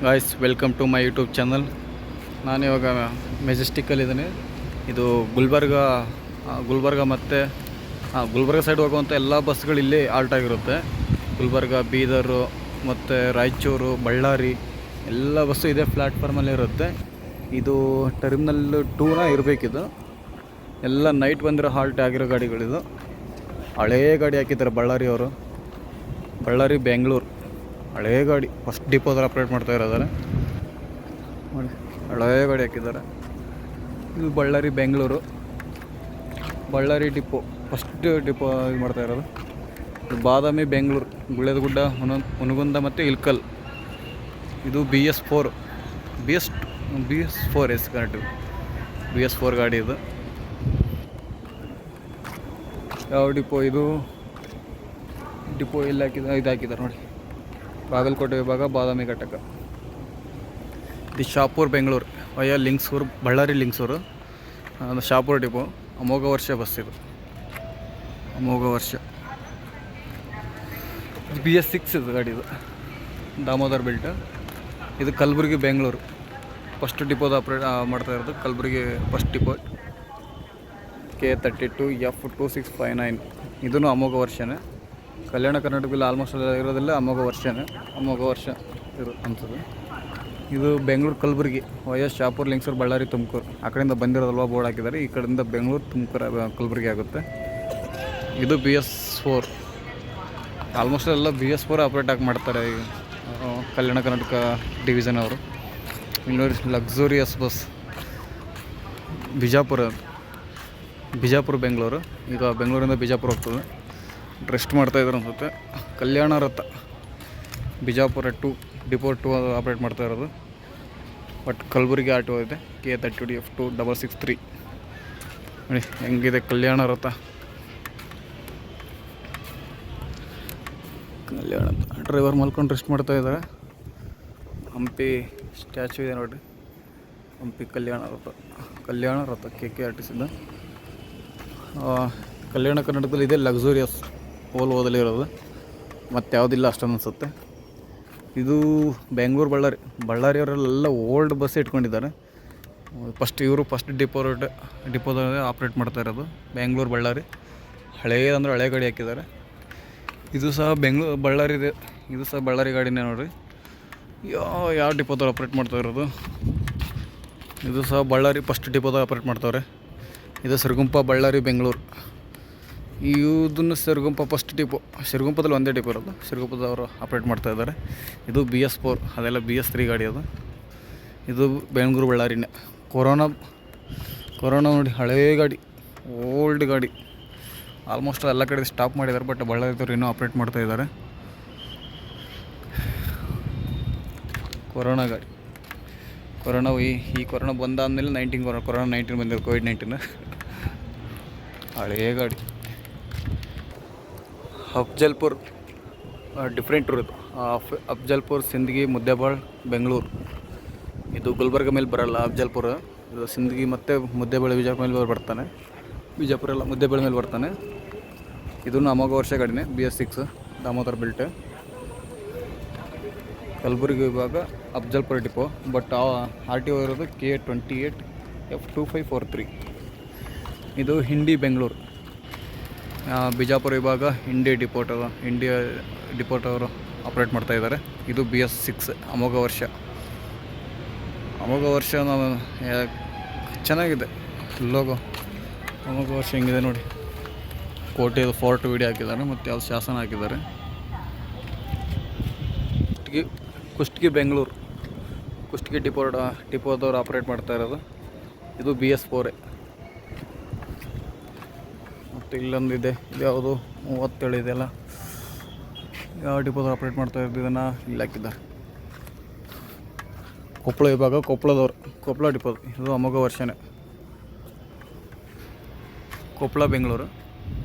Guys, welcome to my YouTube channel. ನಾನಿವಾಗ ಮೆಜೆಸ್ಟಿಕ್ಕಲ್ಲಿದ್ದೀನಿ. ಇದು ಗುಲ್ಬರ್ಗ ಮತ್ತು ಗುಲ್ಬರ್ಗ ಸೈಡ್ ಹೋಗುವಂಥ ಎಲ್ಲ ಬಸ್ಗಳು ಇಲ್ಲಿ ಆಲ್ಟ್ ಆಗಿರುತ್ತೆ. ಗುಲ್ಬರ್ಗ, ಬೀದರು ಮತ್ತು ರಾಯಚೂರು, ಬಳ್ಳಾರಿ ಎಲ್ಲ ಬಸ್ಸು ಇದೇ ಪ್ಲ್ಯಾಟ್ಫಾರ್ಮಲ್ಲೇ ಇರುತ್ತೆ. ಇದು ಟರ್ಮಿನಲ್ 2ನ ಇರಬೇಕಿದು. ಎಲ್ಲ ನೈಟ್ ಬಂದಿರೋ ಹಾಲ್ಟ್ ಆಗಿರೋ ಗಾಡಿಗಳಿದು. ಹಳೇ ಗಾಡಿ ಹಾಕಿದ್ದಾರೆ ಬಳ್ಳಾರಿ ಬೆಂಗಳೂರು ಹಳೇ ಗಾಡಿ. ಫಸ್ಟ್ ಡಿಪೋದಲ್ಲಿ ಆಪ್ರೇಟ್ ಮಾಡ್ತಾ ಇರೋದಾರೆ ನೋಡಿ, ಹಳೇ ಗಾಡಿ ಹಾಕಿದ್ದಾರೆ. ಇದು Bengaluru Ballari depot, first depot ಇದು ಮಾಡ್ತಾ ಇರೋದು. ಇದು ಬಾದಾಮಿ, ಬೆಂಗಳೂರು, ಗುಳೇದಗುಡ್ಡ, ಹುನಗುಂದ ಮತ್ತು ಇಲ್ಕಲ್. ಇದು BS4 ಎಸ್ ಕರೆಕ್ಟು, BS4 ಗಾಡಿ ಇದು. ಯಾವ ಡಿಪೋ ಇದು? ಡಿಪೋ ಎಲ್ಲಿ ಹಾಕಿದ್ದಾರೆ ನೋಡಿ, ಬಾಗಲಕೋಟೆ ವಿಭಾಗ, ಬಾದಾಮಿ ಘಟಕ. ಇದು ಶಾಪುರ್ ಬೆಂಗಳೂರು ವಯ ಲಿಂಗ್ಸೂರು, ಬಳ್ಳಾರಿ ಲಿಂಗ್ಸೂರು, ಶಾಪುರ್ ಡಿಪೋ. ಅಮೋಘ ವರ್ಷ ಬಸ್ ಇದು, ಅಮೋಘ ವರ್ಷ. BS6 ಇದು ಗಾಡಿ, ಇದು ದಾಮೋದರ್ ಬೆಲ್ಟ್. ಇದು ಕಲಬುರಗಿ ಬೆಂಗಳೂರು ಫಸ್ಟ್ ಡಿಪೋದ ಆಪ್ರೇಟ್ ಮಾಡ್ತಾ ಇರೋದು. Kalaburagi first depot K32F2659. ಇದೂ ಅಮೋಘ ವರ್ಷನೇ. ಕಲ್ಯಾಣ ಕರ್ನಾಟಕದಲ್ಲಿ ಆಲ್ಮೋಸ್ಟ್ ಇರೋದೆಲ್ಲ ಅಮೋಘ ವರ್ಷ ಅನ್ಸೋದು. ಇದು ಬೆಂಗಳೂರು ಕಲಬುರಗಿ ವಯ ಶಾಪುರ್, ಲಿಂಗ್ಸೂರು, ಬಳ್ಳಾರಿ, ತುಮಕೂರು. ಆ ಕಡೆಯಿಂದ ಬಂದಿರೋದಲ್ವ ಬೋರ್ಡ್ ಹಾಕಿದ್ದಾರೆ. ಈ ಕಡೆಯಿಂದ ಬೆಂಗಳೂರು, ತುಮಕೂರು, ಕಲಬುರಗಿ ಆಗುತ್ತೆ. ಇದು BS4. ಆಲ್ಮೋಸ್ಟ್ ಎಲ್ಲ BS4 ಆಪ್ರೇಟ್ ಆಗಿ ಮಾಡ್ತಾರೆ ಈಗ ಕಲ್ಯಾಣ ಕರ್ನಾಟಕ ಡಿವಿಷನ್ ಅವರು. ಇನ್ನೂರು ಲಕ್ಸುರಿಯಸ್ ಬಸ್. ಬಿಜಾಪುರ ಬೆಂಗಳೂರು. ಈಗ ಬೆಂಗಳೂರಿಂದ ಬಿಜಾಪುರ ಹೋಗ್ತದೆ. ರೆಸ್ಟ್ ಮಾಡ್ತಾಯಿದ್ರು ಅನ್ಸುತ್ತೆ. ಕಲ್ಯಾಣ ರಥ ಬಿಜಾಪುರ ಡಿಪೋ 2 ಆಪ್ರೇಟ್ ಮಾಡ್ತಾ ಇರೋದು. ಬಟ್ ಕಲಬುರಗಿ ಆಟೋ ಇದೆ, K32F2663. ನೋಡಿ ಹೆಂಗಿದೆ ಕಲ್ಯಾಣ ರಥ. ಡ್ರೈವರ್ ಮಲ್ಕೊಂಡು ರೆಸ್ಟ್ ಮಾಡ್ತಾ ಇದ್ದಾರೆ. ಹಂಪಿ ಸ್ಟ್ಯಾಚು ಇದೆ ನೋಡಿರಿ, ಹಂಪಿ ಕಲ್ಯಾಣ ರಥ KKRTCದ. ಕಲ್ಯಾಣ ಕರ್ನಾಟಕದಲ್ಲಿ ಇದೆ ಲಕ್ಸುರಿಯಸ್ ಓಲ್ವೋದಲ್ಲಿ ಇರೋದು, ಮತ್ತು ಯಾವುದಿಲ್ಲ ಅಷ್ಟೊಂದು ಅನಿಸುತ್ತೆ. ಇದು ಬೆಂಗಳೂರು ಬಳ್ಳಾರಿಯವರೆಲ್ಲ ಓಲ್ಡ್ ಬಸ್ ಇಟ್ಕೊಂಡಿದ್ದಾರೆ. ಫಸ್ಟ್ ಡಿಪೋದಲ್ಲಿ ಆಪ್ರೇಟ್ ಮಾಡ್ತಾ ಇರೋದು. ಬೆಂಗಳೂರು ಬಳ್ಳಾರಿ ಹಳೇದಂದ್ರೆ ಹಳೆ ಗಾಡಿ ಹಾಕಿದ್ದಾರೆ. ಇದು ಸಹ ಬಳ್ಳಾರಿದೆ. ಇದು ಸಹ ಬಳ್ಳಾರಿ ಗಾಡಿನೇ ನೋಡಿರಿ. ಯಾವ ಡಿಪೋದಲ್ಲಿ ಆಪ್ರೇಟ್ ಮಾಡ್ತಾ ಇರೋದು. ಇದು ಸಹ ಬಳ್ಳಾರಿ ಫಸ್ಟ್ ಡಿಪೋದಲ್ಲಿ ಆಪ್ರೇಟ್ ಮಾಡ್ತಾವ್ರೆ. ಇದು ಸಿರುಗುಂಪ, ಬಳ್ಳಾರಿ, ಬೆಂಗಳೂರು. ಇದನ್ನು ಸಿರುಗುಂಪ ಫಸ್ಟ್ ಡಿಪೋ. ಸಿರುಗುಂಪದಲ್ಲಿ ಒಂದೇ ಡಿಪೋ ಇರೋದು, ಸಿರುಗುಂಪದವರು ಆಪ್ರೇಟ್ ಮಾಡ್ತಾ ಇದ್ದಾರೆ. ಇದು BS4, ಅದೆಲ್ಲ BS3 ಗಾಡಿ ಅದು. ಇದು ಬೆಂಗಳೂರು ಬಳ್ಳಾರಿನೇ. ಕೊರೋನಾ ನೋಡಿ, ಹಳೇ ಗಾಡಿ, ಓಲ್ಡ್ ಗಾಡಿ. ಆಲ್ಮೋಸ್ಟ್ ಎಲ್ಲ ಕಡೆ ಸ್ಟಾಪ್ ಮಾಡಿದ್ದಾರೆ, ಬಟ್ ಬಳ್ಳಾರಿದವ್ರು ಇನ್ನೂ ಆಪ್ರೇಟ್ ಮಾಡ್ತಾ ಇದ್ದಾರೆ. ಕೊರೋನಾ ಗಾಡಿ. ಈ ಕೊರೋನಾ ಬಂದಾದಮೇಲೆ ಕೊರೋನಾ 19 ಬಂದಿರೋ, COVID-19. ಹಳೇ ಗಾಡಿ. Afzalpur different route. ಅಫ್ಜಲ್ಪುರ್, ಸಿಂದಗಿ, ಮುದ್ದೇಬಾಳ್, ಬೆಂಗಳೂರು. ಇದು ಗುಲ್ಬರ್ಗ ಮೇಲೆ ಬರಲ್ಲ ಅಫ್ಜಲ್ಪುರ. ಇದು ಸಿಂದಗಿ ಮತ್ತು ಮುದ್ದೇಬಾಳ್, ಬಿಜಾಪುರ ಮೇಲೆ ಬರ್ತಾನೆ. ಬಿಜಾಪುರ ಎಲ್ಲ ಮುದ್ದೇಬಾಳ್ ಮೇಲೆ ಬರ್ತಾನೆ. ಇದನ್ನು ಅಮೋಘ ವರ್ಷ ಗಾಡಿನೇ, BS6 ದಾಮೋದರ್ ಬೆಲ್ಟ್. ಕಲಬುರಗಿ ವಿಭಾಗ ಅಫ್ಜಲ್ಪುರ ಡಿಪೋ. ಬಟ್ RTO ಇರೋದು K28F2543. ಇದು ಹಿಂಡಿ ಬೆಂಗಳೂರು. ಬಿಜಾಪುರ ವಿಭಾಗ ಇಂಡಿಯಾ ಡಿಪೋಟ್ ಅವರು ಆಪ್ರೇಟ್ ಮಾಡ್ತಾ ಇದ್ದಾರೆ. ಇದು BS6 ಅಮೋಘ ವರ್ಷ. ನಾವು ಚೆನ್ನಾಗಿದೆ ಲೋಗೋ. ಅಮೋಘ ವರ್ಷ ಹೆಂಗಿದೆ ನೋಡಿ. ಕೋಟೆ ಫೋರ್ಟ್ ವಿಡಿಯೋ ಹಾಕಿದ್ದಾರೆ, ಮತ್ತು ಯಾವ್ದು ಶಾಸನ ಹಾಕಿದ್ದಾರೆ. ಕುಷ್ಟಗಿ ಬೆಂಗಳೂರು, ಕುಷ್ಟಗಿ ಡಿಪೋದವ್ರು ಆಪ್ರೇಟ್ ಮಾಡ್ತಾ ಇರೋದು. ಇದು BS4. ಮತ್ತು ಇಲ್ಲೊಂದಿದೆ, ಇದು ಯಾವುದು 37 ಇದೆಯಲ್ಲ, ಯಾವ ಡಿಪೋದವ್ರು ಆಪ್ರೇಟ್ ಮಾಡ್ತಾ ಇರೋದು. ಇದನ್ನು ಇಲ್ಲಿ ಹಾಕಿದ್ದಾರೆ. ಕೊಪ್ಪಳ ವಿಭಾಗ ಕೊಪ್ಪಳ ಡಿಪೋದು. ಇದು ಅಮೋಘ ವರ್ಷನೇ. ಕೊಪ್ಪಳ ಬೆಂಗಳೂರು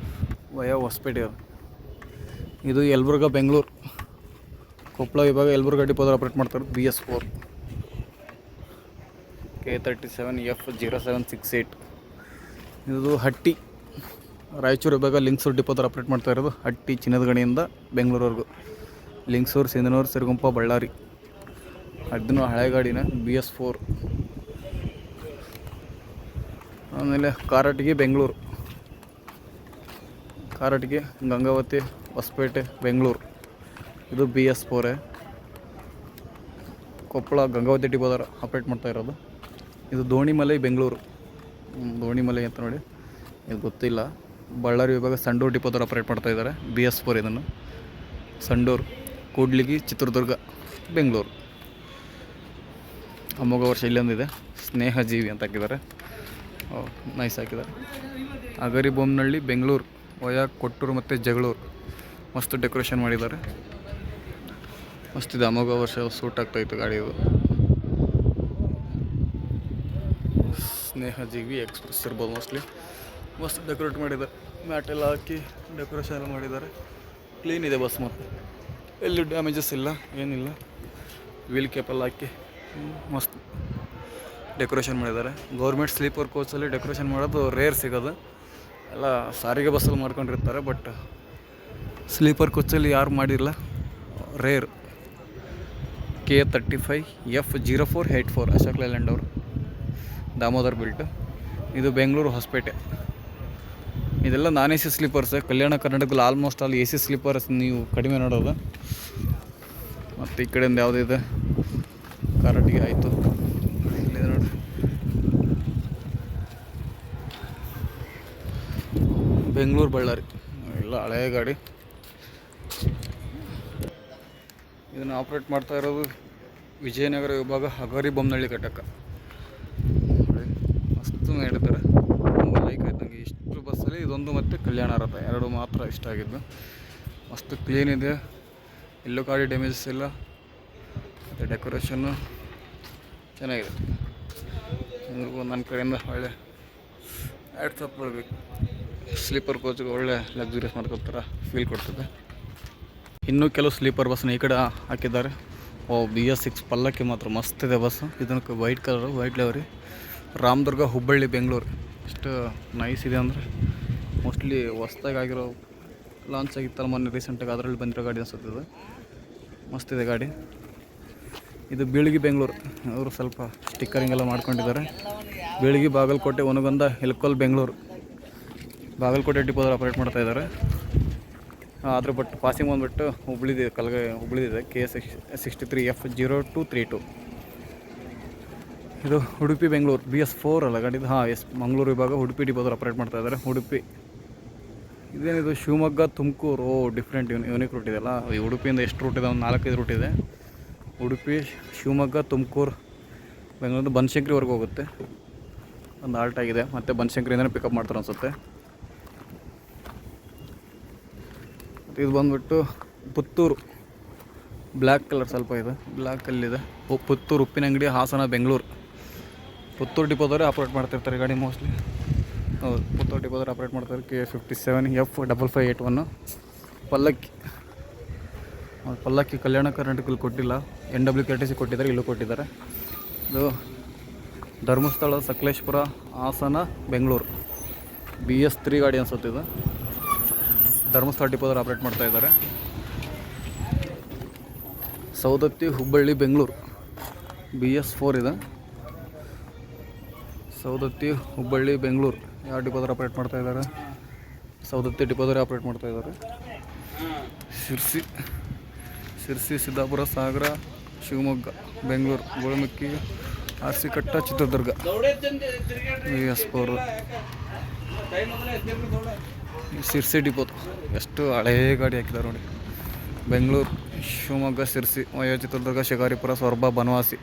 ವಯ ಹೊಸಪೇಟೆ. ಇದು ಯಲಬುರ್ಗಾ ಬೆಂಗಳೂರು. ಕೊಪ್ಪಳ ವಿಭಾಗ ಯಲಬುರ್ಗಾ ಡಿಪೋದವ್ರು ಆಪ್ರೇಟ್ ಮಾಡ್ತಾ ಇರೋದು. BS4 K37F0768. ಇದು ಹಟ್ಟಿ ರಾಯಚೂರು ವಿಭಾಗ ಲಿಂಗ್ಸೂರು ಡಿಪೋದವ್ರು ಆಪ್ರೇಟ್ ಮಾಡ್ತಾ ಇರೋದು. ಹಟ್ಟಿ ಚಿನ್ನದ ಗಣಿಯಿಂದ ಬೆಂಗಳೂರವರೆಗೂ. ಲಿಂಗ್ಸೂರು, ಸಿಂಧನೂರು, ಸಿರುಗುಂಪ, ಬಳ್ಳಾರಿ. ಅದನ್ನು ಹಳೆ ಗಾಡಿನ BS4. ಆಮೇಲೆ ಕಾರಟಗಿ ಬೆಂಗಳೂರು, ಕಾರಟಗಿ ಗಂಗಾವತಿ ಹೊಸಪೇಟೆ ಬೆಂಗಳೂರು, ಇದು BS4. ಕೊಪ್ಪಳ ಗಂಗಾವತಿ ಡಿಪೋದರ ಆಪ್ರೇಟ್ ಮಾಡ್ತಾ ಇರೋದು. ಇದು ದೋಣಿಮಲೈ ಬೆಂಗಳೂರು, ದೋಣಿಮಲೈ ಅಂತ ನೋಡಿ, ಇದು ಗೊತ್ತಿಲ್ಲ. ಬಳ್ಳಾರಿ ವಿಭಾಗ ಸಂಡೂರು ಡಿಪೋದವರು ಆಪ್ರೇಟ್ ಮಾಡ್ತಾ ಇದ್ದಾರೆ BS4. ಇದನ್ನು ಸಂಡೂರು, ಕೂಡ್ಲಿಗಿ, ಚಿತ್ರದುರ್ಗ, ಬೆಂಗಳೂರು. ಅಮೋಘ ವರ್ಷ ಇಲ್ಲೊಂದಿದೆ, ಸ್ನೇಹಜೀವಿ ಅಂತ ಹಾಕಿದ್ದಾರೆ. ನೈಸ್ ಹಾಕಿದ್ದಾರೆ. ಅಗರಿ ಬೊಮ್ಮನಹಳ್ಳಿ ಬೆಂಗಳೂರು ವಯಾ ಕೊಟ್ಟೂರು ಮತ್ತು ಜಗಳೂರು. ಮಸ್ತ್ ಡೆಕೋರೇಷನ್ ಮಾಡಿದ್ದಾರೆ, ಮಸ್ತಿದೆ. ಅಮೋಘ ವರ್ಷ ಸೂಟ್ ಆಗ್ತಾಯಿತ್ತು ಗಾಡಿ. ಇದು ಸ್ನೇಹಜೀವಿ ಎಕ್ಸ್ಪ್ರೆಸ್ ಇರ್ಬೋದು ಮೋಸ್ಟ್ಲಿ. ಮಸ್ತ್ ಡೆಕೋರೇಟ್ ಮಾಡಿದ್ದಾರೆ, ಮ್ಯಾಟೆಲ್ಲ ಹಾಕಿ ಡೆಕೋರೇಷನ್ ಎಲ್ಲ ಮಾಡಿದ್ದಾರೆ. ಕ್ಲೀನ್ ಇದೆ ಬಸ್, ಮತ್ತು ಎಲ್ಲಿ ಡ್ಯಾಮೇಜಸ್ ಇಲ್ಲ, ಏನಿಲ್ಲ. ವೀಲ್ ಕ್ಯಾಪೆಲ್ಲ ಹಾಕಿ ಮಸ್ತ್ ಡೆಕೋರೇಷನ್ ಮಾಡಿದ್ದಾರೆ. ಗೌರ್ಮೆಂಟ್ ಸ್ಲೀಪರ್ ಕೋಚಲ್ಲಿ ಡೆಕೋರೇಷನ್ ಮಾಡೋದು ರೇರ್ ಸಿಗೋದು. ಎಲ್ಲ ಸಾರಿಗೆ ಬಸ್ಸಲ್ಲಿ ಮಾಡ್ಕೊಂಡಿರ್ತಾರೆ, ಬಟ್ ಸ್ಲೀಪರ್ ಕೋಚಲ್ಲಿ ಯಾರು ಮಾಡಿಲ್ಲ, ರೇರ್. K35F0484 ಅಶೋಕ್ ಲೇಲ್ಯಾಂಡ್ ಅವರು, ದಾಮೋದರ್ ಬಿಲ್ಟು. ಇದು ಬೆಂಗಳೂರು ಹೊಸಪೇಟೆ. ಇದೆಲ್ಲ ನಾನ್ AC ಸ್ಲೀಪರ್ಸ್. ಕಲ್ಯಾಣ ಕರ್ನಾಟಕದಲ್ಲಿ ಆಲ್ಮೋಸ್ಟ್ ಆಲ್ AC ಸ್ಲೀಪರ್ಸ್ ನೀವು ಕಡಿಮೆ ನೋಡೋದು. ಮತ್ತು ಈ ಕಡೆಯಿಂದ ಯಾವುದಿದೆ, ಕಾರಟಗಿ ಆಯಿತು. ಇಲ್ಲಿದೆ ನೋಡಿ, ಬೆಂಗಳೂರು ಬಳ್ಳಾರಿ, ಎಲ್ಲ ಹಳೆಯ ಗಾಡಿ. ಇದನ್ನು ಆಪ್ರೇಟ್ ಮಾಡ್ತಾ ಇರೋದು ವಿಜಯನಗರ ವಿಭಾಗ ಅಗರಿ ಬೊಮ್ಮನಹಳ್ಳಿ ಘಟಕ. ಮಸ್ತು ಹೇಳಿದ್ದಾರೆ, ತುಂಬ ಲೈಕ್ ಆಯ್ತು ನನಗೆ. ಇಷ್ಟು ಬಸ್ಸಲ್ಲಿ ಇದೊಂದು ಮತ್ತು ಕಲ್ಯಾಣ ರಥ ಎರಡು ಮಾತ್ರ ಇಷ್ಟ ಆಗಿದ್ದು. ಮಸ್ತು ಕ್ಲೀನ್ ಇದೆ, ಎಲ್ಲೂ ಗಾಡಿ ಡ್ಯಾಮೇಜಸ್ ಇಲ್ಲ, ಮತ್ತು ಡೆಕೋರೇಷನ್ನು ಚೆನ್ನಾಗಿದೆ. ನನ್ನ ಕಡೆಯಿಂದ ಒಳ್ಳೆ ಆ್ಯಡ್ ಸಪ್ ಮಾಡಬೇಕು. ಸ್ಲೀಪರ್ ಕೋಚ್ಗೆ ಒಳ್ಳೆ ಲಕ್ಸುರಿಯಸ್ ಮಾಡ್ಕೊತಾರ ಫೀಲ್ ಕೊಡ್ತದೆ. ಇನ್ನೂ ಕೆಲವು ಸ್ಲೀಪರ್ ಬಸ್ನ ಈ ಕಡೆ ಹಾಕಿದ್ದಾರೆ. BS6 ಪಲ್ಲಕ್ಕಿ ಮಾತ್ರ ಮಸ್ತ್ ಇದೆ ಬಸ್ಸು. ಇದಕ್ಕೆ white colour, white livery. Ramdurg Hubballi Bengaluru, ಎಷ್ಟು ನೈಸ್ ಇದೆ ಅಂದರೆ ಮೋಸ್ಟ್ಲಿ ಹೊಸ್ದಾಗಿ ಆಗಿರೋ, ಲಾಂಚ್ ಆಗಿತ್ತಲ್ಲ ಮೊನ್ನೆ ರೀಸೆಂಟಾಗಿ, ಅದರಲ್ಲಿ ಬಂದಿರೋ ಗಾಡಿ ಅನಿಸುತ್ತದೆ. ಮಸ್ತಿದೆ ಗಾಡಿ. ಇದು ಬೀಳಗಿ ಬೆಂಗಳೂರು, ಅವರು ಸ್ವಲ್ಪ ಸ್ಟಿಕ್ಕರಿಂಗ್ ಎಲ್ಲ ಮಾಡ್ಕೊಂಡಿದ್ದಾರೆ. ಬೀಳಗಿ ಬಾಗಲಕೋಟೆ ಒನಗೊಂದ ಇಳಕಲ್ ಬೆಂಗಳೂರು, ಬಾಗಲಕೋಟೆ ಡಿಪೋದಲ್ಲಿ ಆಪ್ರೇಟ್ ಮಾಡ್ತಾ ಇದ್ದಾರೆ. ಅದ್ರ ಬಟ್ ಪಾಸಿಂಗ್ ಬಂದುಬಿಟ್ಟು ಹುಬ್ಳಿದಿದೆ, ಹುಬ್ಳಿದಿದೆ K63F0232. ಇದು ಉಡುಪಿ ಬೆಂಗಳೂರು BS4 ಅಲ್ಲ ಗಾಡಿದು. ಮಂಗಳೂರು ವಿಭಾಗ ಉಡುಪಿ ಡಿಪೋದಲ್ಲಿ ಆಪ್ರೇಟ್ ಮಾಡ್ತಾ ಇದ್ದಾರೆ. ಉಡುಪಿ ಇದೇನಿದು, Shivamogga Tumakuru. Different unique route ಇದೆಯಲ್ಲ. ಈ ಉಡುಪಿಯಿಂದ ಎಷ್ಟು ರೂಟ್ ಇದೆ, ಒಂದು 4-5 ರೂಟ್ ಇದೆ. ಉಡುಪಿ, ಶಿವಮೊಗ್ಗ, ತುಮಕೂರು, ಬೆಂಗಳೂರು, ಬನಶಂಕರಿವರೆಗೂ ಹೋಗುತ್ತೆ. ಒಂದು ಆಲ್ಟ್ ಆಗಿದೆ, ಮತ್ತು ಬನಶಂಕರಿಯಿಂದನೇ ಪಿಕಪ್ ಮಾಡ್ತಾರೆ ಅನಿಸುತ್ತೆ. ಇದು ಬಂದುಬಿಟ್ಟು ಪುತ್ತೂರು, ಬ್ಲ್ಯಾಕ್ ಕಲರ್ ಸ್ವಲ್ಪ ಇದೆ, ಬ್ಲ್ಯಾಕಲ್ಲಿದೆ. ಪುತ್ತೂರು ಉಪ್ಪಿನಂಗಡಿ, ಹಾಸನ, ಬೆಂಗಳೂರು. ಪುತ್ತೂರು ಡಿಪೋದವರೇ ಆಪ್ರೇಟ್ ಮಾಡ್ತಿರ್ತಾರೆ ಗಾಡಿ ಮೋಸ್ಟ್ಲಿ. ಹೌದು, ಪುತ್ತೂರು ಡಿಪೋದವ್ರು ಆಪ್ರೇಟ್ ಮಾಡ್ತಾರೆ. K57F5581 ಪಲ್ಲಕ್ಕಿ. ಪಲ್ಲಕ್ಕಿ ಕಲ್ಯಾಣ ಕರ್ನಾಟಕದಲ್ಲಿ ಕೊಟ್ಟಿಲ್ಲ, NWKTC ಕೊಟ್ಟಿದ್ದಾರೆ, ಇಲ್ಲೂ ಕೊಟ್ಟಿದ್ದಾರೆ. ಇದು ಧರ್ಮಸ್ಥಳ, ಸಕಲೇಶ್ಪುರ, ಹಾಸನ, ಬೆಂಗಳೂರು. BS3 ಗಾಡಿ ಅನ್ಸುತ್ತೆ ಇದು. ಧರ್ಮಸ್ಥಳ ಡಿಪೋದವ್ರು ಆಪ್ರೇಟ್ ಮಾಡ್ತಾ ಇದ್ದಾರೆ. ಸೌದತ್ತಿ, ಹುಬ್ಬಳ್ಳಿ, ಬೆಂಗಳೂರು. BS4 ಇದೆ. ಸೌದತ್ತಿ, ಹುಬ್ಬಳ್ಳಿ, ಬೆಂಗಳೂರು. ಯಾವ ಡಿಪೋದವ್ರು ಆಪ್ರೇಟ್ ಮಾಡ್ತಾ ಇದ್ದಾರೆ, ಸೌದತ್ತಿ ಡಿಪೋದವ್ರು ಆಪ್ರೇಟ್ ಮಾಡ್ತಾ ಇದ್ದಾರೆ. ಶಿರ್ಸಿ, ಸಿದ್ದಾಪುರ, ಸಾಗರ, ಶಿವಮೊಗ್ಗ, ಬೆಂಗಳೂರು, ಗೋಳಮುಖಿ, ಆರ್ಸಿಕಟ್ಟ, ಚಿತ್ರದುರ್ಗ. BS4 ಶಿರ್ಸಿ ಡಿಪೋದು. ಎಷ್ಟು ಹಳೆಯ ಗಾಡಿ ಹಾಕಿದ್ದಾರೆ ನೋಡಿ. ಬೆಂಗಳೂರು, ಶಿವಮೊಗ್ಗ, ಶಿರ್ಸಿ, ಚಿತ್ರದುರ್ಗ, ಶಿಕಾರಿಪುರ, ಸೊರಬ, ಬನವಾಸಿ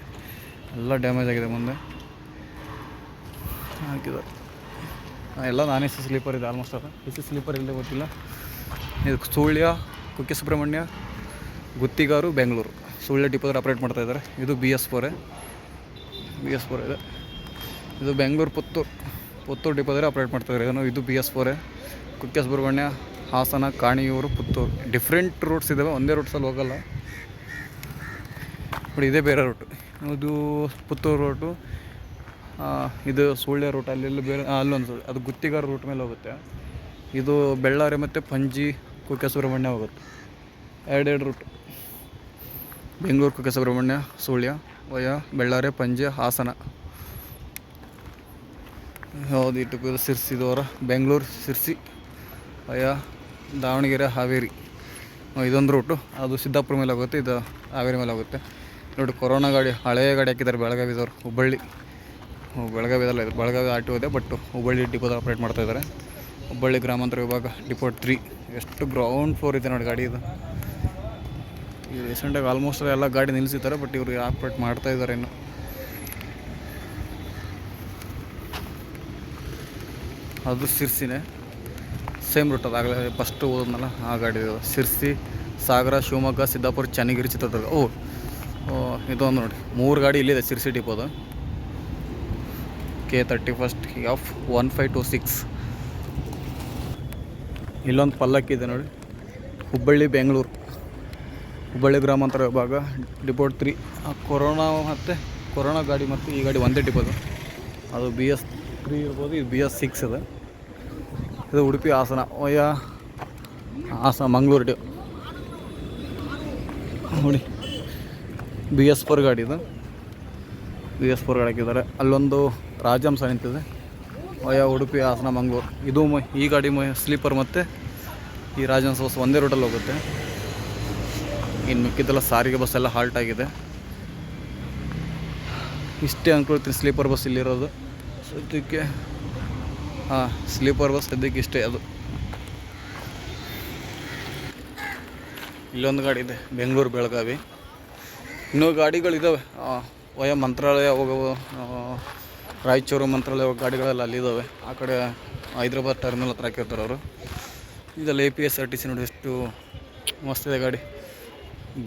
ಎಲ್ಲ ಡ್ಯಾಮೇಜ್ ಆಗಿದೆ ಮುಂದೆ ಹಾಕಿದ್ದಾರೆ. ಎಲ್ಲ ನಾನ್ AC ಸ್ಲೀಪರ್ ಇದೆ ಆಲ್ಮೋಸ್ಟ್. ಅದು AC ಸ್ಲೀಪರ್ ಇಲ್ಲದೆ ಗೊತ್ತಿಲ್ಲ. ಇದು ಸುಳ್ಯ, ಕುಕ್ಕೆ ಸುಬ್ರಹ್ಮಣ್ಯ, ಗುತ್ತಿಗಾರು, ಬೆಂಗಳೂರು. ಸುಳ್ಯ ಡಿಪೋದಲ್ಲಿ ಆಪ್ರೇಟ್ ಮಾಡ್ತಾ ಇದ್ದಾರೆ. ಇದು BS4 ಇದೆ. ಇದು ಬೆಂಗಳೂರು, ಪುತ್ತೂರು ಡಿಪೋದಲ್ಲಿ ಆಪ್ರೇಟ್ ಮಾಡ್ತಾಯಿದ್ದಾರೆ. ಇದು BS4. Kukke Subrahmanya, Hassan, Kaniyur, Puttur. Different routes ಇದ್ದಾವೆ, ಒಂದೇ ರೂಟ್ಸಲ್ಲಿ ಹೋಗಲ್ಲ. ಬಟ್ ಇದೇ ಬೇರೆ ರೂಟು. ಇದು ಪುತ್ತೂರು ರೂಟು, ಇದು ಸುಳ್ಯ ರೂಟ್. ಅಲ್ಲೆಲ್ಲ ಬೇರೆ, ಅಲ್ಲೊಂದು ಅದು ಗುತ್ತಿಗಾರ ರೂಟ್ ಮೇಲೆ ಹೋಗುತ್ತೆ. ಇದು ಬೆಳ್ಳಾರಿ ಮತ್ತು ಪಂಜಿ, ಕುಕ್ಕೆ ಸುಬ್ರಹ್ಮಣ್ಯ ಹೋಗುತ್ತೆ. 2 ರೂಟ್. ಬೆಂಗಳೂರು ಕುಕ್ಕೆ ಸುಬ್ರಹ್ಮಣ್ಯ ಸುಳ್ಯ ವಯ ಬೆಳ್ಳಾರೆ ಪಂಜೆ ಹಾಸನ. ಯಾವುದು ಇಟ್ಟು ಸಿರ್ಸಿದವರ ಬೆಂಗಳೂರು ಸಿರ್ಸಿ ವಯ ದಾವಣಗೆರೆ ಹಾವೇರಿ. ಇದೊಂದು ರೂಟು, ಅದು ಸಿದ್ದಾಪುರ ಮೇಲೆ ಹೋಗುತ್ತೆ, ಇದು ಹಾವೇರಿ ಮೇಲೆ ಹೋಗುತ್ತೆ. ನೋಡಿ ಕೊರೋನಾ ಗಾಡಿ, ಹಳೆಯ ಗಾಡಿ ಹಾಕಿದ್ದಾರೆ ಬೆಳಗಾವಿದವರು. ಹುಬ್ಬಳ್ಳಿ ಬೆಳಗಾವಿದಲ್ಲ, ಇದು ಬೆಳಗಾವಿ ಆರ್ ಟಿ ಒ ಇದೆ, ಬಟ್ ಹುಬ್ಬಳ್ಳಿ ಡಿಪೋದ ಆಪ್ರೇಟ್ ಮಾಡ್ತಾಯಿದ್ದಾರೆ. ಹುಬ್ಬಳ್ಳಿ ಗ್ರಾಮಾಂತರ ವಿಭಾಗ ಡಿಪೋ 3. ಎಷ್ಟು ಗ್ರೌಂಡ್ ಫ್ಲೋರ್ ಇದೆ ನೋಡಿ ಗಾಡಿ ಇದು. ಈ ರೀಸೆಂಟಾಗಿ ಆಲ್ಮೋಸ್ಟ್ ಎಲ್ಲ ಗಾಡಿ ನಿಲ್ಲಿಸಿದ್ದಾರೆ, ಬಟ್ ಇವರು ಆಪ್ರೇಟ್ ಮಾಡ್ತಾಯಿದ್ದಾರೆ ಇನ್ನು. ಅದು ಸಿರ್ಸಿನೇ, ಸೇಮ್ ರೂಟ್, ಅದಾಗಲೇ ಫಸ್ಟು ಓದೋದ್ನಲ್ಲ ಆ ಗಾಡಿ ಇದು. ಸಿರ್ಸಿ, ಸಾಗರ, ಶಿವಮೊಗ್ಗ, ಸಿದ್ದಾಪುರ, ಚನ್ನಗಿರಿ, ಚಿತ್ರದುರ್ಗ. ಇದೊಂದು ನೋಡಿ 3 ಗಾಡಿ ಇಲ್ಲಿದೆ ಸಿರ್ಸಿ ಡಿಪೋದು. K31F1526. ಇಲ್ಲೊಂದು ಪಲ್ಲಕ್ಕಿ ಇದೆ ನೋಡಿ, ಹುಬ್ಬಳ್ಳಿ ಬೆಂಗಳೂರು, ಹುಬ್ಬಳ್ಳಿ ಗ್ರಾಮಾಂತರ ವಿಭಾಗ ಡಿಪೋ 3. ಕೊರೋನಾ ಗಾಡಿ ಮತ್ತು ಈ ಗಾಡಿ ಒಂದೇ ಡಿಪೋದು. ಅದು BS3 ಇರ್ಬೋದು, ಇದು BS6 ಇದೆ. ಇದು ಉಡುಪಿ ಹಾಸನ ಮಂಗಳೂರು ನೋಡಿ. BS4 ಗಾಡಿ ಇದು, BS4 ಗಾಡಿ ಹಾಕಿದ್ದಾರೆ. ಅಲ್ಲೊಂದು ರಾಜಹಂಸ ನಿಂತಿದೆ ಉಡುಪಿ ಹಾಸನ ಮಂಗಳೂರು. ಇದು ಈ ಗಾಡಿ ಸ್ಲೀಪರ್ ಮತ್ತು ಈ ರಾಜಹಂಸ ಬಸ್ ಒಂದೇ ರೂಟಲ್ಲಿ ಹೋಗುತ್ತೆ. ಇನ್ನು ಮಿಕ್ಕಿದ್ದೆಲ್ಲ ಸಾರಿಗೆ ಬಸ್ ಎಲ್ಲ ಹಾಲ್ಟ್ ಆಗಿದೆ. ಇಷ್ಟೇ ಅಂದ್ಕೊಳ್ತೀನಿ ಸ್ಲೀಪರ್ ಬಸ್ ಇಲ್ಲಿರೋದು ಸದ್ಯಕ್ಕೆ. ಸ್ಲೀಪರ್ ಬಸ್ ಸದ್ಯಕ್ಕೆ ಇಷ್ಟೇ. ಅದು ಇಲ್ಲೊಂದು ಗಾಡಿ ಇದೆ ಬೆಂಗಳೂರು ಬೆಳಗಾವಿ. ಇನ್ನೂ ಗಾಡಿಗಳಿದ್ದಾವೆ ಮಂತ್ರಾಲಯ ಹೋಗೋ, ರಾಯಚೂರು ಮಂತ್ರಾಲಯ ಹೋಗೋ ಗಾಡಿಗಳೆಲ್ಲ ಅಲ್ಲಿದ್ದಾವೆ. ಆ ಕಡೆ ಹೈದ್ರಾಬಾದ್ ಟರ್ಮಿನಲ್ ಹತ್ರ ಹಾಕಿರ್ತಾರೆ ಅವರು. ಇದೆಲ್ಲ APSRTC ನೋಡಿ, ಎಷ್ಟು ಮಸ್ತಿದೆ ಗಾಡಿ.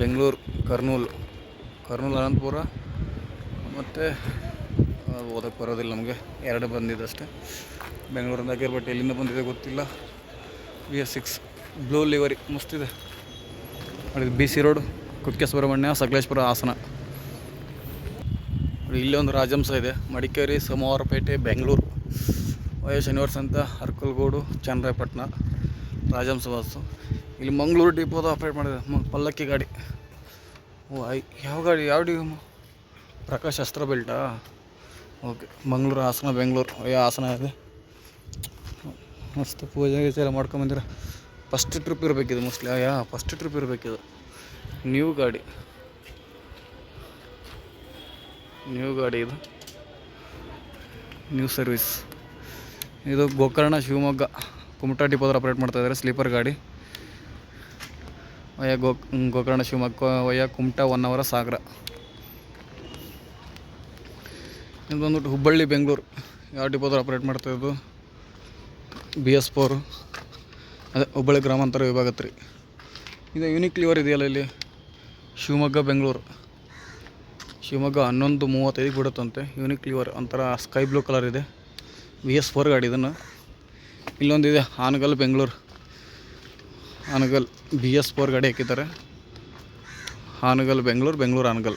ಬೆಂಗಳೂರು ಕರ್ನೂಲು ಅನಂತಪುರ ಮತ್ತು ಓದಕ್ಕೆ ಬರೋದಿಲ್ಲ ನಮಗೆ, 2 ಬಂದಿದೆ ಅಷ್ಟೇ. ಬೆಂಗಳೂರಿಂದ ಹಾಕಿರ್, ಬಟ್ ಎಲ್ಲಿಂದ ಬಂದಿದೆ ಗೊತ್ತಿಲ್ಲ. BS6 ಬ್ಲೂ ಲಿವರಿ ಮಸ್ತಿದೆ ನೋಡಿ. BC road Kukke Subrahmanya, Sakleshpur, Hassan. ಇಲ್ಲೇ ಒಂದು ರಾಜಹಂಸ ಇದೆ, ಮಡಿಕೇರಿ, ಸೋಮವಾರಪೇಟೆ, ಬೆಂಗಳೂರು, ಶನಿವಾರ ಸಂತ, ಅರ್ಕಲ್ಗೋಡು, ಚನ್ನರಾಯಪಟ್ಟಣ. ರಾಜಹಂಸ ಬಸ್ಸು ಇಲ್ಲಿ ಮಂಗಳೂರು ಡಿಪೋದ ಆಪ್ರೇಟ್ ಮಾಡಿದೆ. ಪಲ್ಲಕ್ಕಿ ಗಾಡಿ. ಯಾವ ಡಿ ಪ್ರಕಾಶ್ ಅಸ್ತ್ರ ಬೆಲ್ಟಾ? ಓಕೆ. ಮಂಗಳೂರು ಹಾಸನ ಬೆಂಗಳೂರು ಹಾಸನ ಇದೆ. ಮಸ್ತ್ ಪೂಜೆ ಗೀಜೆ ಎಲ್ಲ ಮಾಡ್ಕೊಂಬಂದಿರ. ಫಸ್ಟ್ ಟ್ರಿಪ್ ಇರಬೇಕಿದು ಮೋಸ್ಟ್ಲಿ. ಫಸ್ಟ್ ಟ್ರಿಪ್ ಇರಬೇಕಿದು. ನ್ಯೂ ಗಾಡಿ ಇದು, ನ್ಯೂ ಸರ್ವಿಸ್. ಇದು ಗೋಕರ್ಣ ಶಿವಮೊಗ್ಗ ಕುಮಟಾ ಡಿಪೋದ್ರ ಆಪ್ರೇಟ್ ಮಾಡ್ತಾಯಿದ್ದಾರೆ. ಸ್ಲೀಪರ್ ಗಾಡಿ ಗೋಕರ್ಣ ಶಿವಮೊಗ್ಗ ಕುಮಟಾ, 1 ಅವರ್ ಸಾಗರ. ಇದು ಬಂದ್ಬಿಟ್ಟು ಹುಬ್ಬಳ್ಳಿ ಬೆಂಗಳೂರು ಯಾವ ಡಿಪೋದ್ರ ಆಪ್ರೇಟ್ ಮಾಡ್ತಾಯಿದ್ದು? BS4. ಅದೇ ಹುಬ್ಬಳ್ಳಿ ಗ್ರಾಮಾಂತರ ವಿಭಾಗ 3. ಇದು ಯೂನಿಕ್ ಲಿವರ್ ಇದೆಯಲ್ಲ ಇಲ್ಲಿ. ಶಿವಮೊಗ್ಗ ಬೆಂಗಳೂರು, ಶಿವಮೊಗ್ಗ 11:35 ಬಿಡುತ್ತಂತೆ. ಯೂನಿಕ್ ಲಿವರ್ ಒಂಥರ ಸ್ಕೈ ಬ್ಲೂ ಕಲರ್ ಇದೆ. BS4 ಗಾಡಿ ಇದನ್ನು. ಇಲ್ಲೊಂದಿದೆ ಹಾನಗಲ್ ಬೆಂಗಳೂರು, BS4 ಗಾಡಿ ಹಾಕಿದ್ದಾರೆ. ಹಾನಗಲ್ ಬೆಂಗಳೂರು, ಹಾನಗಲ್.